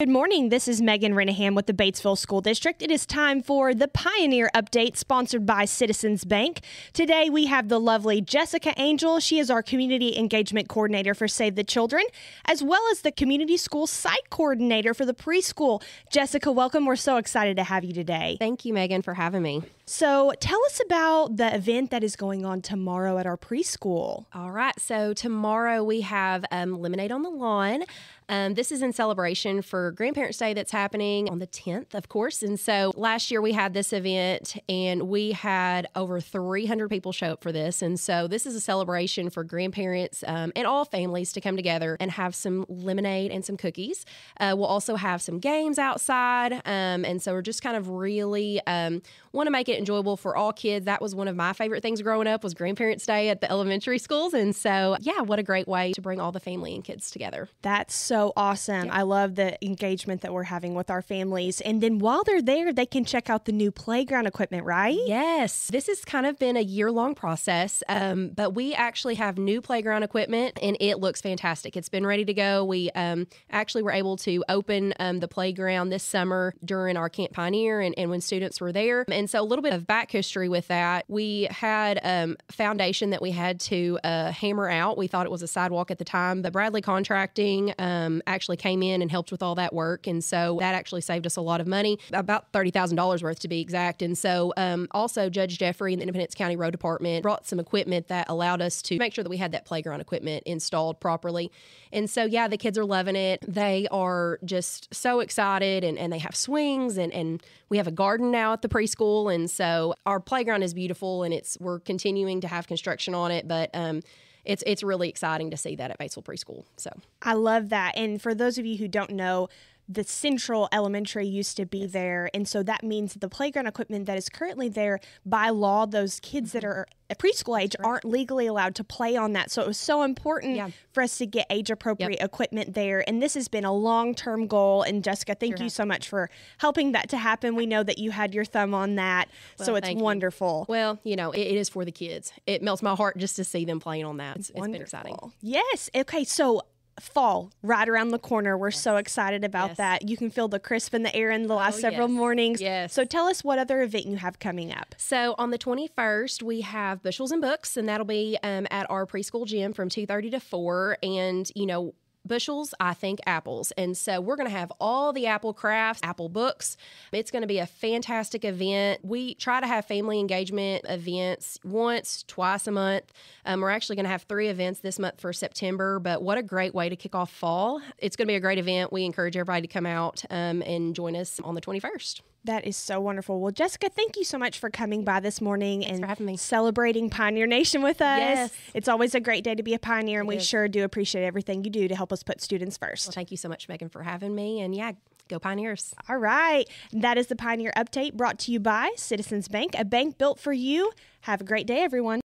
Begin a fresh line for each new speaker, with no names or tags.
Good morning. This is Megan Renihan with the Batesville School District. It is time for the Pioneer Update sponsored by Citizens Bank. Today we have the lovely Jessica Angel. She is our Community Engagement Coordinator for Save the Children, as well as the Community School Site Coordinator for the preschool. Jessica, welcome. We're so excited to have you today.
Thank you, Megan, for having me.
So tell us about the event that is going on tomorrow at our preschool.
All right. So tomorrow we have Lemonade on the Lawn. This is in celebration for Grandparents' Day that's happening on the 10th, of course. And so last year we had this event and we had over 300 people show up for this. And so this is a celebration for grandparents and all families to come together and have some lemonade and some cookies. We'll also have some games outside. And so we're just kind of really want to make it enjoyable for all kids. That was one of my favorite things growing up was Grandparents' Day at the elementary schools. And so, yeah, what a great way to bring all the family and kids together.
That's so awesome. Yeah. I love the engagement that we're having with our families. And then while they're there, they can check out the new playground equipment, right?
Yes. This has kind of been a year-long process, but we actually have new playground equipment, and it looks fantastic. It's been ready to go. We actually were able to open the playground this summer during our Camp Pioneer and when students were there. And so a little bit of back history with that. We had a foundation that we had to hammer out. We thought it was a sidewalk at the time, but Bradley Contracting actually came in and helped with all that work. And so that actually saved us a lot of money, about $30,000 worth to be exact. And so also Judge Jeffrey and the Independence County Road Department brought some equipment that allowed us to make sure that we had that playground equipment installed properly. And so, yeah, the kids are loving it. They are just so excited and they have swings and we have a garden now at the preschool. And so our playground is beautiful and we're continuing to have construction on it, but it's really exciting to see that at Batesville Preschool. So
I love that. And for those of you who don't know, the Central Elementary used to be there. And so that means the playground equipment that is currently there by law, those kids that are at preschool age aren't legally allowed to play on that. So it was so important for us to get age-appropriate equipment there. And this has been a long-term goal. And Jessica, thank you so much for helping that to happen. We know that you had your thumb on that. Well, so it's wonderful.
Well, you know, it is for the kids. It melts my heart just to see them playing on that. It's been exciting.
Yes. Okay, so fall right around the corner. We're so excited about that. You can feel the crisp in the air in the last several mornings.
Yes.
So tell us what other event you have coming up.
So on the 21st, we have Bushels and Books, and that'll be at our preschool gym from 2:30 to 4. And, you know, bushels, I think apples. And so we're going to have all the apple crafts, apple books. It's going to be a fantastic event. We try to have family engagement events twice a month. We're actually going to have 3 events this month for September, but what a great way to kick off fall. It's going to be a great event. We encourage everybody to come out and join us on the 21st.
That is so wonderful. Well, Jessica, thank you so much for coming by this morning and
for having me.
Celebrating Pioneer Nation with us.
Yes.
It's always a great day to be a pioneer, and we sure do appreciate everything you do to help us put students first.
Well, thank you so much, Megan, for having me. And yeah, go Pioneers.
All right. That is the Pioneer Update brought to you by Citizens Bank, a bank built for you. Have a great day, everyone.